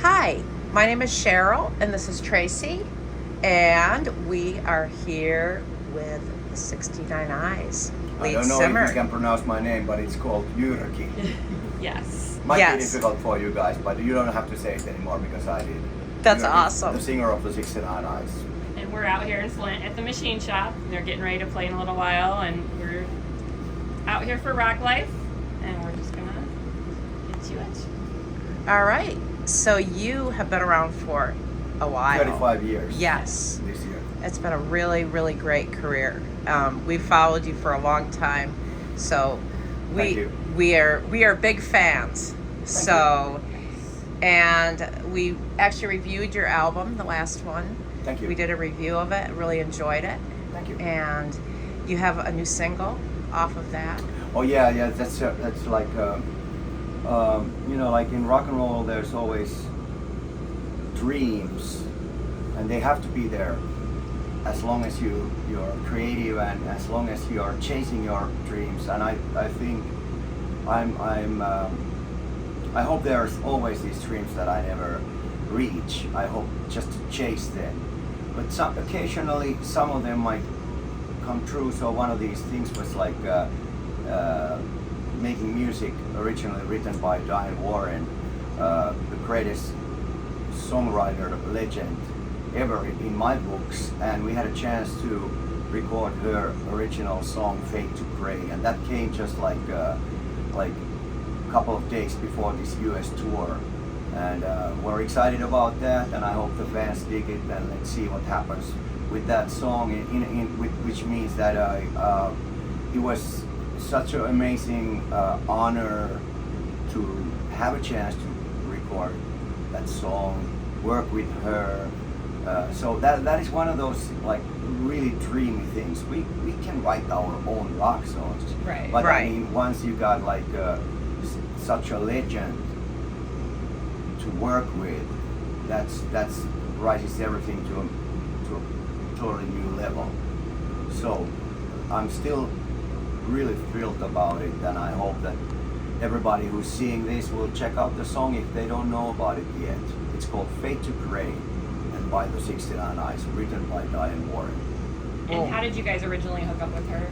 Hi, my name is Cheryl, and this is Tracy, and we are here with the 69 Eyes I lead don't know singer. if you can pronounce my name, but it's called Jyrki. Yes. Might Yes. be difficult for you guys, but you don't have to say it anymore because I did. That's Jyrki's awesome. The singer of the 69 Eyes. And we're out here in Flint at the machine shop. They're getting ready to play in a little while, and we're out here for Rock Life, and we're just gonna get to it. All right, so you have been around for a while. 35 years. Yes, This year. it's been a really, really great career. We followed you for a long time, so Thank you. we are big fans. So, and we actually reviewed your album, the last one. Thank you. We did a review of it. Really enjoyed it. Thank you. And you have a new single off of that. Oh yeah. That's like, like in rock and roll, there's always dreams, and they have to be there as long as you're creative and as long as you are chasing your dreams. And I think I hope there's always these dreams that I never reach. I hope just to chase them. But occasionally some of them might come true. So one of these things was like making music originally written by Diane Warren, the greatest songwriter legend ever in my books, and we had a chance to record her original song "Fate to Pray," and that came just like a couple of days before this U.S. tour, and we're excited about that, and I hope the fans dig it, and let's see what happens with that song. Which means that it was such an amazing honor to have a chance to record that song, work with her. So that is one of those like really dreamy things. We can write our own rock songs, Right. but Right. I mean, once you got like such a legend to work with, that's rises everything to a totally new level. So I'm still really thrilled about it, and I hope that everybody who's seeing this will check out the song if they don't know about it yet. It's called "Fate to Pray" and by the 69 Eyes, written by Diane Warren. And how did you guys originally hook up with her?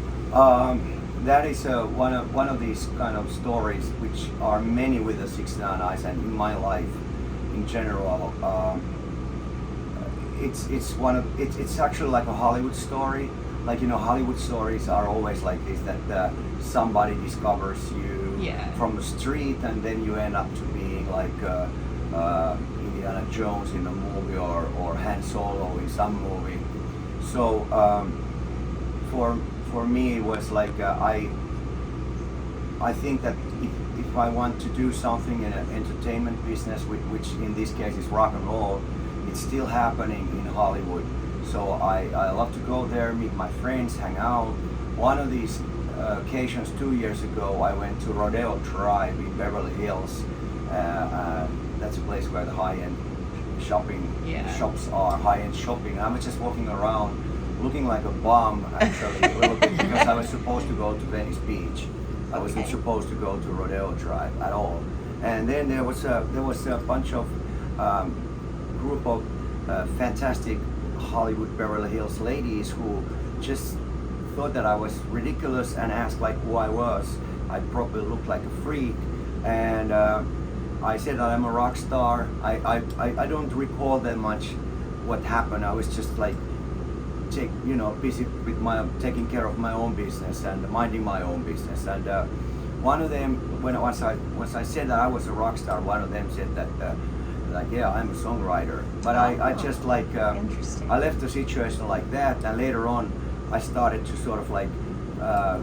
That is one of these kind of stories, which are many with the 69 Eyes, and in my life in general. It's actually like a Hollywood story. Like, Hollywood stories are always like this, that somebody discovers you from the street, and then you end up to being like Indiana Jones in a movie, or Han Solo in some movie. So for me it was like I think that if I want to do something in an entertainment business, which in this case is rock and roll, it's still happening in Hollywood. So I love to go there, meet my friends, hang out. One of these occasions 2 years ago, I went to Rodeo Drive in Beverly Hills. That's a place where the high-end shops are, high-end shopping. I was just walking around looking like a bum, actually, a little bit, because I was supposed to go to Venice Beach. I wasn't supposed to go to Rodeo Drive at all. And then there was a bunch of group of fantastic Hollywood Beverly Hills ladies who just thought that I was ridiculous and asked like who I was. I probably looked like a freak, and I said that I'm a rock star. I don't recall that much what happened. I was just like busy with taking care of my own business and minding my own business. And one of them, once I said that I was a rock star, one of them said that yeah, I'm a songwriter. But I just like I left the situation like that, and later on I started to sort of like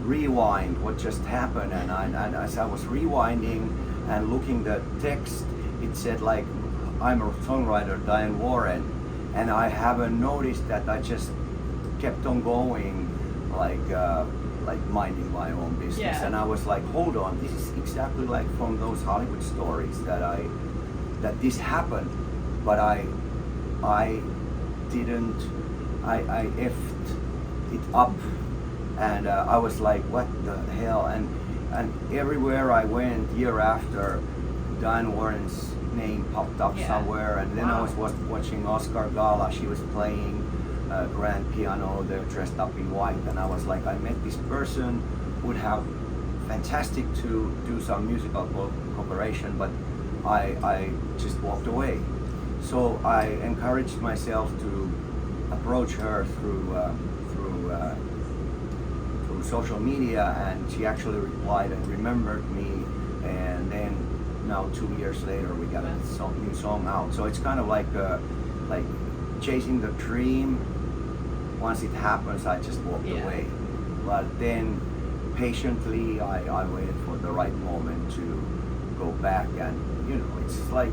rewind what just happened, and as I was rewinding and looking the text, it said like I'm a songwriter, Diane Warren, and I haven't noticed that. I just kept on going like minding my own business, and I was like, hold on, this is exactly like from those Hollywood stories that this happened, but I didn't, I effed it up, and I was like, what the hell? And everywhere I went year after, Diane Warren's name popped up Yeah. somewhere, and then I Wow. was watching Oscar Gala. She was playing grand piano. They're dressed up in white, and I was like, I met this person, would have fantastic to do some musical cooperation, but I just walked away. So I encouraged myself to approach her through social media, and she actually replied and remembered me. And then now 2 years later, we got a new song out. So it's kind of like chasing the dream. Once it happens, I just walked Yeah. away. But then patiently, I waited for the right moment to go back, and it's like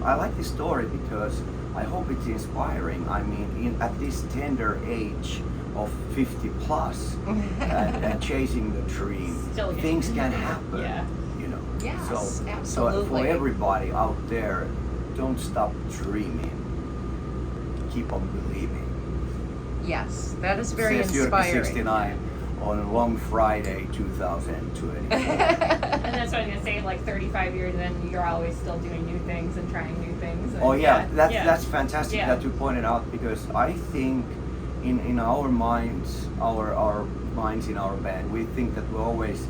I like this story because I hope it's inspiring. I mean, at this tender age of 50 plus and chasing the dream, Still getting things can there. happen. Yeah. Yes, So absolutely. for everybody out there, don't stop dreaming. Keep on believing. Yes, that is very Says Jyrki inspiring. 69 on a long Friday 2020. And that's what I'm gonna say. Like 35 years in, you're always still doing new things and trying new things. And Oh yeah, that's fantastic Yeah. that you pointed out, because I think in our minds, our minds in our band, we think that we always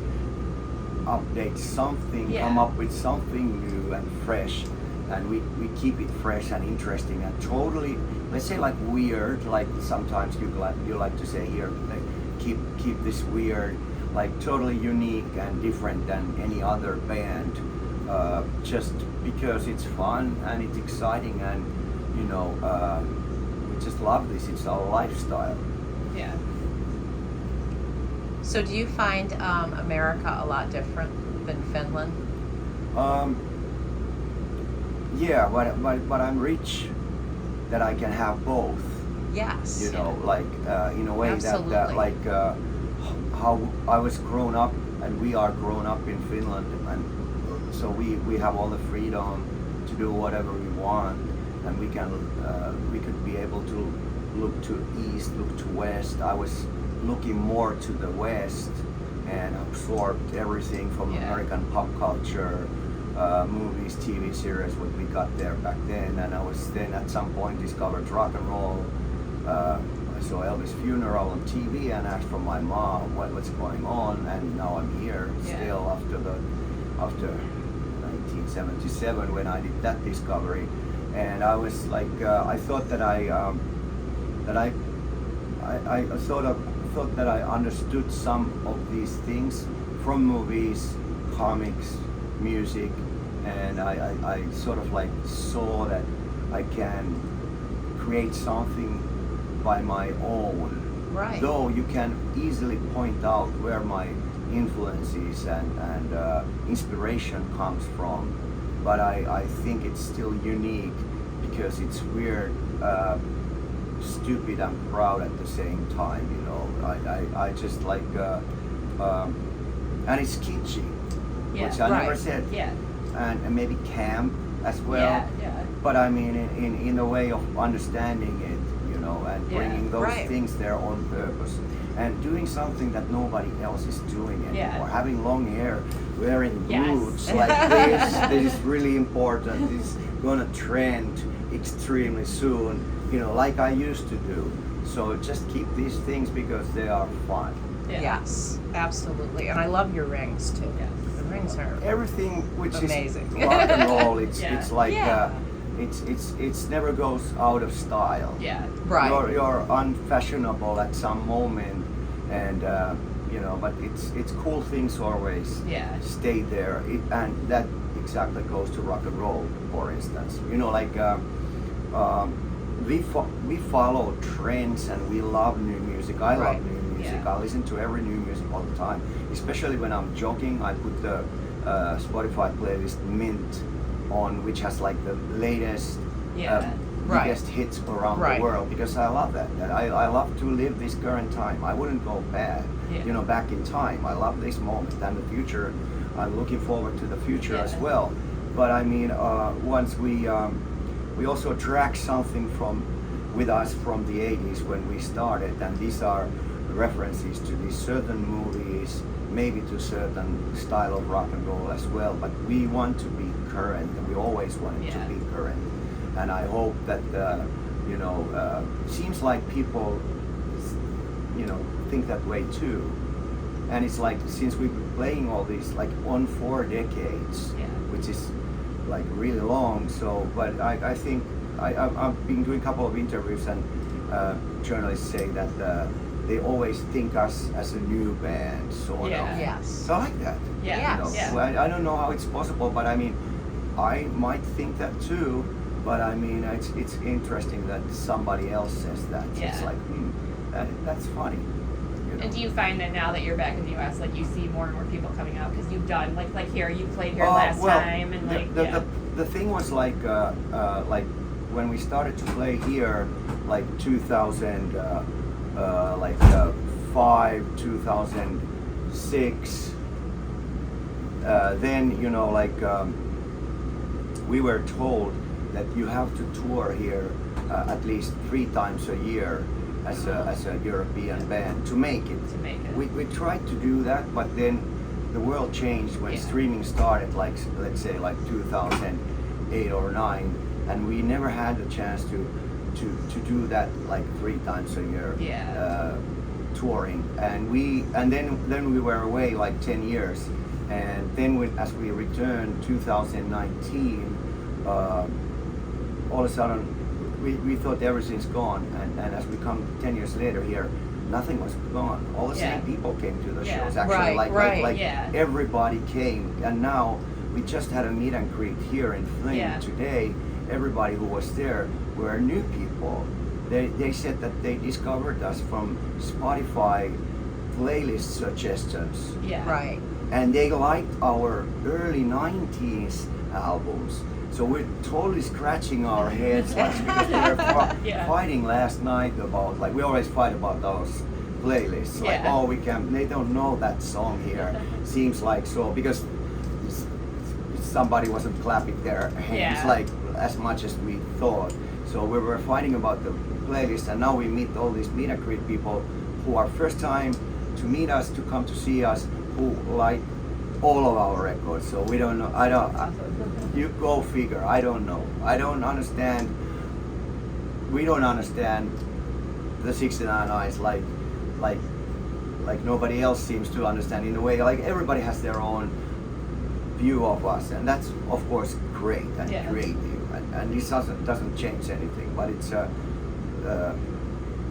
update something, Yeah. come up with something new and fresh, and we keep it fresh and interesting and totally, let's say, like weird, like sometimes you like to say here, like, keep this weird, like totally unique and different than any other band, just because it's fun and it's exciting, and we just love this. It's our lifestyle. Yeah. So do you find America a lot different than Finland? Yeah, but I'm rich that I can have both. Yes. Like in a way Absolutely. that like how I was grown up, and we are grown up in Finland, and so we have all the freedom to do whatever we want, and we could be able to look to east, look to west. I was looking more to the west and absorbed everything from Yeah. American pop culture, movies, TV series, what we got there back then. And I was then at some point discovered rock and roll. I saw Elvis' funeral on TV and asked from my mom what's going on, and now I'm here Yeah. still after 1977 when I did that discovery. And I was like, I thought that I thought that I understood some of these things from movies, comics, music, and I sort of like saw that I can create something by my own. Right. Though you can easily point out where my influences and inspiration comes from, but I think it's still unique because it's weird, stupid and proud at the same time. I just like, and it's kitschy, Yeah. which I never Right. said, Yeah. and maybe camp as well. Yeah. But I mean, in a way of understanding it, and Yeah. bringing those Right. things there on purpose, and doing something that nobody else is doing anymore. Yeah. Having long hair, wearing Yes. boots like this is really important. It's gonna trend extremely soon, like I used to do. So just keep these things because they are fun. Yeah. Yes, absolutely. And I love your rings too. Yes. The rings are Everything which Amazing. is rock and roll, it's Yeah. it's like Yeah. it's never goes out of style. Yeah. right. You're unfashionable at some moment, and but it's cool things always Yeah. stay there. And that exactly goes to rock and roll, for instance. We follow trends and we love new music. I Right. love new music. Yeah. I listen to every new music all the time, especially when I'm jogging. I put the Spotify playlist Mint on, which has like the latest Yeah. Right. biggest hits around Right. the world, because I love that. I love to live this current time. I wouldn't go back, Yeah. back in time. I love this moment and the future. I'm looking forward to the future as Yeah. well. But I mean, once we also track something with us from the 80s when we started, and these are references to these certain movies, maybe to certain style of rock and roll as well. But we want to be current, and we always wanted to Yeah. be current. And I hope that seems like people think that way too. And it's like, since we've been playing all these like on 4 decades, Yeah. which is like really long. So, but I think I've been doing a couple of interviews, and journalists say that they always think us as a new band, sort Yeah. of. Yes. So I like that. Yeah. Yes. Yeah. Well, I don't know how it's possible, but I mean, I might think that too. But I mean, it's interesting that somebody else says that. It's Yeah. like, that's funny. And do you find that now that you're back in the U.S., like you see more and more people coming out because you've done like here, you played here last time, and like the thing was like when we started to play here, like 2005, 2006. Then we were told that you have to tour here at least 3 times a year as a European band to make it. We tried to do that, but then the world changed when streaming started, like let's say like 2008 or 9, and we never had the chance to do that like 3 times a year touring. And then we were away like 10 years, and then as we returned 2019, all of a sudden we thought everything's gone, and as we come 10 years later here, nothing was gone. All the same people came to the shows, actually. Like everybody came, and now we just had a meet and greet here in Flint today. Everybody who was there were new people. They said that they discovered us from Spotify playlist suggestions. Yeah. Right. And they liked our early 90s albums. So we're totally scratching our heads like, because we were fighting last night about, like, we always fight about those playlists. Like, oh, they don't know that song here. Seems like so, because somebody wasn't clapping their hands like as much as we thought. So we were fighting about the playlist, and now we meet all these meet and greet people who are first time to meet us, to come to see us, who like all of our records. So we don't know. You go figure. I don't know. I don't understand. We don't understand the 69 Eyes like nobody else seems to understand, in a way. Like everybody has their own view of us, and that's of course great and creative. And this doesn't change anything. But it's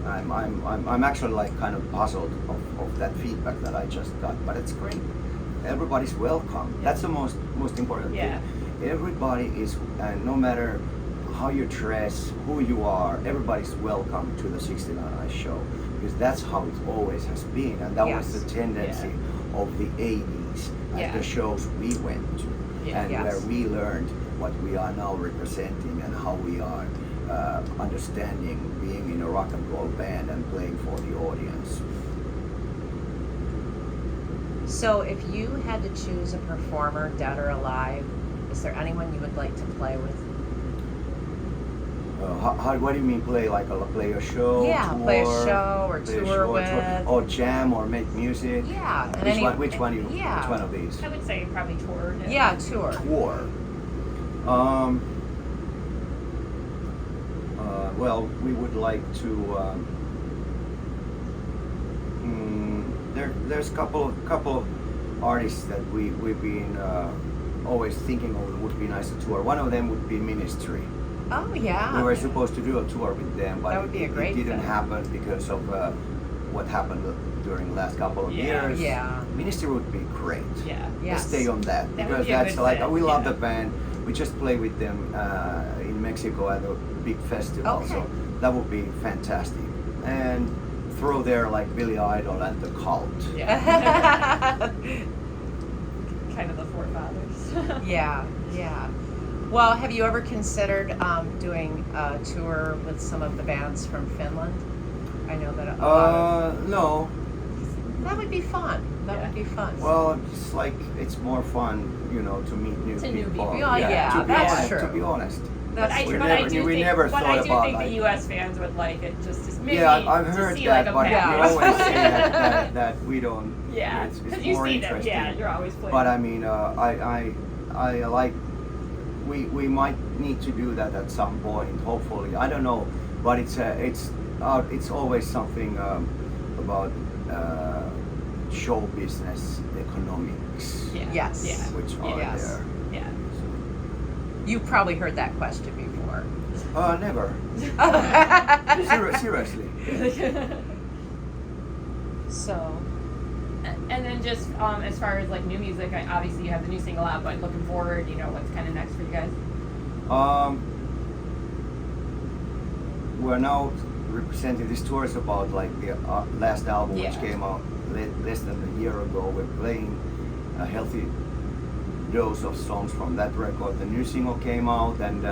I'm actually like kind of puzzled of that feedback that I just got. But it's great. Everybody's welcome. That's the most important thing. Everybody is, no matter how you dress, who you are, everybody's welcome to the 69 Eyes show, because that's how it always has been, and that was the tendency of the 80s at the shows we went to, and where we learned what we are now representing and how we are understanding being in a rock and roll band and playing for the audience. So if you had to choose a performer, dead or alive, is there anyone you would like to play with? What do you mean play? Like play a show? Yeah, tour, play a show or tour with. Or jam or make music? Yeah. Which one of these? I would say probably tour. Yeah, tour. Tour. Well, we would like to. There's a couple of artists that we've been always thinking of would be nice to tour. One of them would be Ministry. Oh yeah. We were supposed to do a tour with them, but that would be a great it didn't thing. happen because of what happened during the last couple of years. Yeah. Ministry would be great. Yeah. Let's stay on that, That would because be a that's good like fit, we love the band. We just played with them in Mexico at a big festival, Okay. so that would be fantastic. And throw there like Billy Idol and the Cult. Yeah. Kind of the forefathers. Yeah. Well, have you ever considered doing a tour with some of the bands from Finland? I know that. No. That would be fun. That would be fun. Well, it's like it's more fun, to meet new people. Yeah, that's true. To be honest. That's I We do never think thought about the like, U.S. fans would like it just as maybe I've to heard see that, like a but band. we always say that we don't. Yeah, it's because you more see them. interesting. Yeah, you're always playing. But I mean, I like we might need to do that at some point. Hopefully, I don't know, but it's always something about show business economics, Yeah. Yes. Yeah. which are Yes. there. Yeah. You've probably heard that question before. Never. Seriously. So, And then just as far as like new music, obviously you have the new single out, but looking forward, what's kind of next for you guys? We're now representing this tour is about like the last album which Yeah. came out less than a year ago. We're playing a healthy dose of songs from that record. The new single came out, and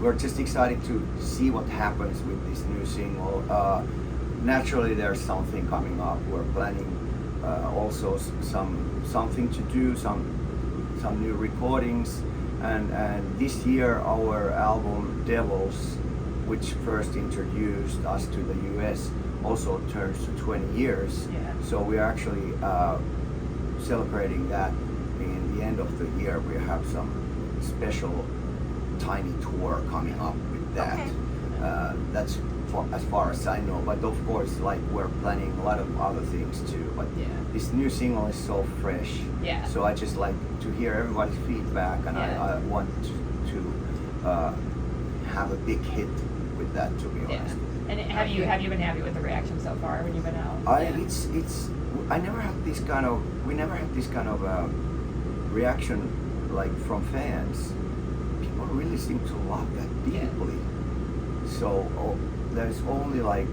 we're just excited to see what happens with this new single. Naturally, there's something coming up. We're planning also something to do, some new recordings, and this year our album Devils, which first introduced us to the US, also turns to 20 years. Yeah. So we're actually celebrating that in the end of the year. We have some special tiny tour coming up with that. Okay. That's as far as I know, but of course, like we're planning a lot of other things too. But Yeah. this new single is so fresh. Yeah. So I just like to hear everybody's feedback, and Yeah. I want to have a big hit with that. To be Yeah. honest, And have you been happy with the reaction so far when you've been out? I never had this kind of we never had this kind of reaction like from fans. People really seem to love that deeply. So there's only like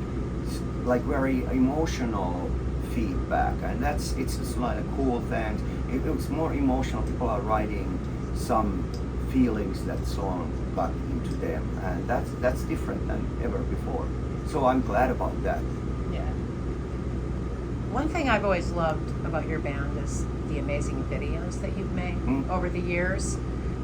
very emotional feedback, and it's just like a cool thing. It's more emotional. People are writing some feelings that song got into them, and that's different than ever before. So I'm glad about that. Yeah. one thing I've always loved about your band is the amazing videos that you've made over the years.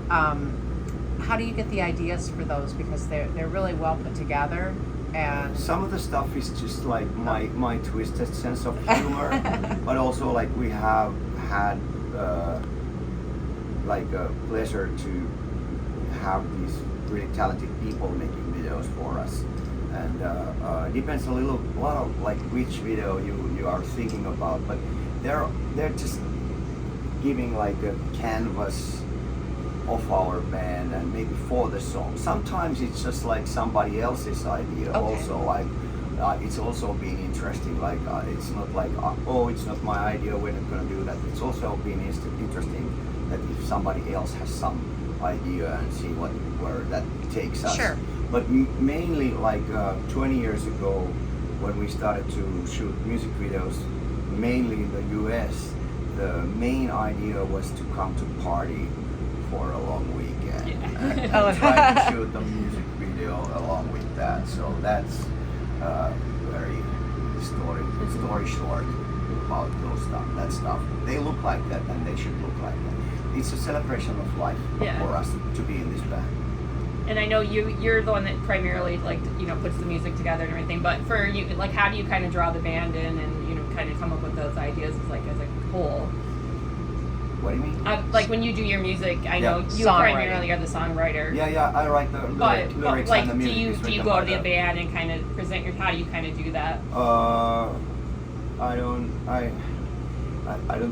How do you get the ideas for those? Because they're really well put together, and Some of the stuff is just like my twisted sense of humor, but also like we have had like a pleasure to have these really talented people making videos for us, and it depends a lot of like which video you are thinking about, but they're just giving like a canvas of our band and maybe for the song. Sometimes it's just like somebody else's idea. Okay. Also, like it's also been interesting. Like it's not like it's not my idea. We're not gonna do that. It's also been interesting that if somebody else has some idea and see where that takes us. Sure. But mainly like 20 years ago, when we started to shoot music videos, mainly in the U.S., the main idea was to come to party for a long weekend and try to shoot the music video along with that. So that's very story short about that stuff. They look like that, and they should look like that. It's a celebration of life for us to be in this band. And I know you're the one that primarily puts the music together and everything. But for you, like, how do you kind of draw the band in and kind of come up with those ideas as a whole? What do you mean? Like when you do your music, I know you primarily are the songwriter. Yeah, I write the lyrics like, and the music. do you go to the band and kind of present how do you kind of do that? I don't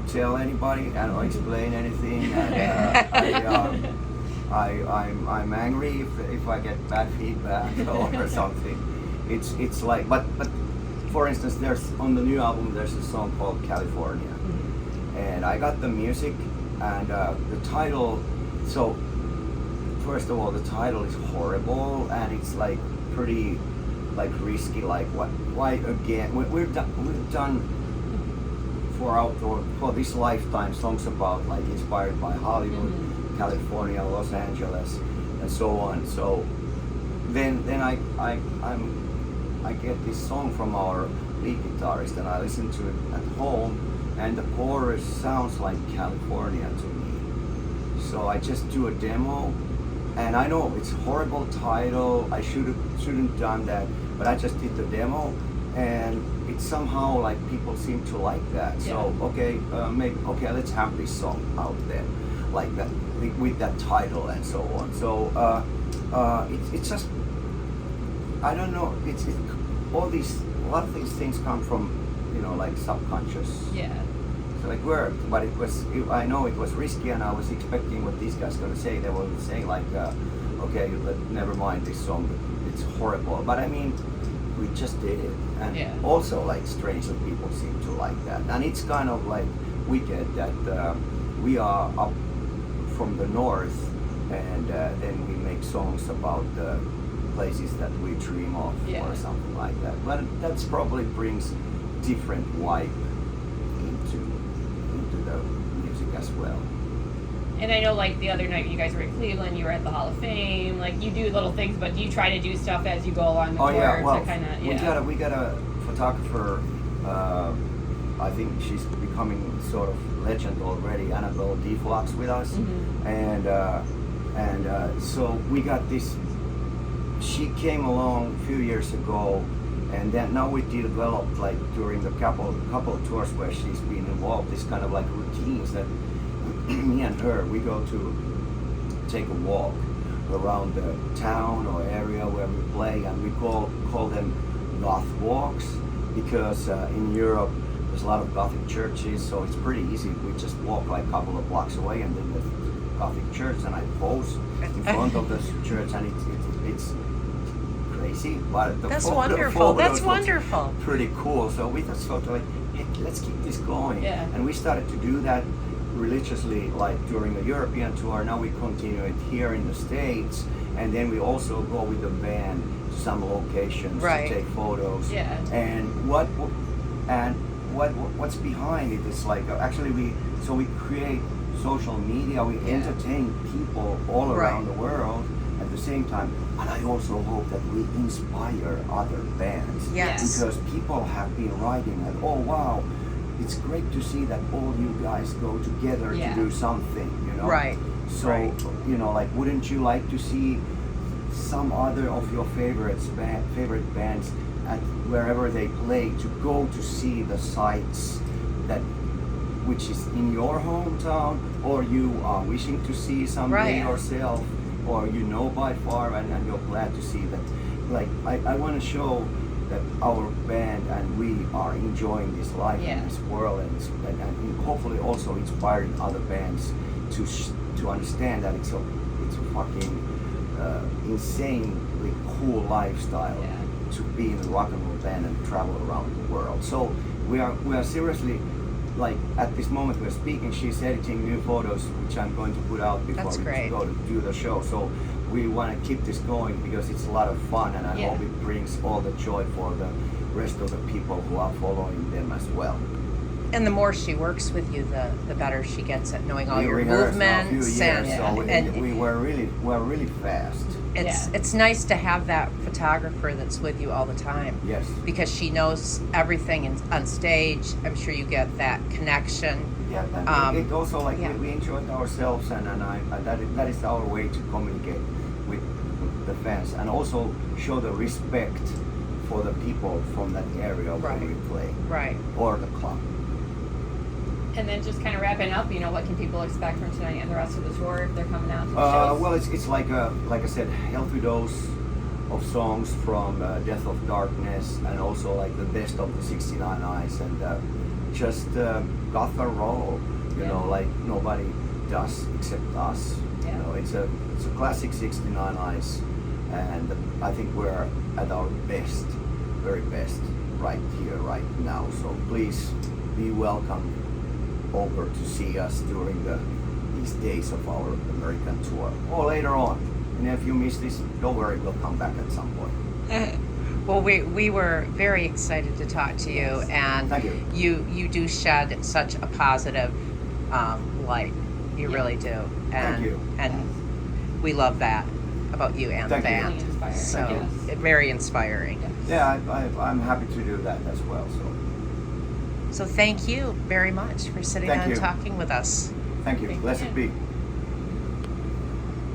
tell anybody. I don't explain anything. And, I'm angry if I get bad feedback or something. It's like, but for instance, there's on the new album there's a song called California, and I got the music and the title. So first of all, the title is horrible, and it's like pretty like risky. Like why again? We've done for this lifetime songs about like inspired by Hollywood, California, Los Angeles, and so on. So then I get this song from our lead guitarist, and I listen to it at home, and the chorus sounds like California to me. So I just do a demo, and I know it's a horrible title. I shouldn't done that, but I just did the demo, and it's somehow like people seem to like that. So okay, let's have this song out there. like that with that title and so on. So it's just, I don't know. It's all these, a lot of these things come from, you know, like subconscious. Yeah. So it worked, but I know it was risky, and I was expecting what these guys gonna say. They were saying like, okay, never mind this song, it's horrible. But I mean, we just did it, and also like strangely people seem to like that, and it's kind of like wicked that we are up from the north, and then we make songs about the places that we dream of or something like that. But that's probably brings different vibe into the music as well. And I know, like, the other night you guys were in Cleveland, you were at the Hall of Fame. Like, you do little things, but do you try to do stuff as you go along the tour to kind of, we got a photographer. I think she's becoming sort of legend already. Annabelle Deflux with us, and so we got this. She came along a few years ago, and then now we developed, like, during the couple of tours where she's been involved, this kind of like routines that me and her, we go to take a walk around the town or area where we play, and we call them goth walks, because in Europe there's a lot of Gothic churches, so it's pretty easy. We just walk like a couple of blocks away, and then the Gothic church, and I pose in front of the church, and it's crazy, but that's wonderful. That's wonderful. Pretty cool. So we just thought, like, hey, let's keep this going. Yeah. And we started to do that religiously, like during the European tour. Now we continue it here in the States, and then we also go with the band to some locations to take photos. Yeah. And what's behind it is like, actually we create social media. We entertain people all around the world at the same time, and I also hope that we inspire other bands. Yes. Because people have been writing like, oh wow, it's great to see that all you guys go together to do something, you know? Right. So, you know, like, wouldn't you like to see some other of your favorite bands at wherever they play to go to see the sites that which is in your hometown, or you are wishing to see someday yourself, or you know by far, and you're glad to see that. Like, I want to show that our band and we are enjoying this life in this world, and hopefully also inspiring other bands to understand that it's a fucking insanely cool lifestyle to be in a rock and roll band and travel around the world. So we are seriously, like, at this moment we're speaking, she's editing new photos which I'm going to put out before we go to do the show. So we want to keep this going because it's a lot of fun, and I hope it brings all the joy for the rest of the people who are following them as well. And the more she works with you, the better she gets at knowing all your movements. And we're really fast. It's nice to have that photographer that's with you all the time. Yes. Because she knows everything on stage. I'm sure you get that connection. Yeah, it also, like, we enjoyed ourselves, and that is our way to communicate with the fans, and also show the respect for the people from that area where we play. Right. Or the club. And then just kind of wrapping up, you know, what can people expect from tonight and the rest of the tour if they're coming out to the shows? Well, it's like I said, healthy dose of songs from Death of Darkness, and also like the best of the 69 Eyes, and just goth and roll, you know, like nobody does except us. You know, it's a classic 69 Eyes, and I think we're at our best, very best, right here, right now. So please be welcome over to see us during these days of our American tour, or later on. And if you miss this, don't worry, we'll come back at some point. Well, we were very excited to talk to you, and Thank you. You do shed such a positive light. You really do. And, Thank you. And we love that about you and the band. Really so very inspiring. Yeah, I'm happy to do that as well. So thank you very much for sitting down and talking with us. Thank you. Blessed be.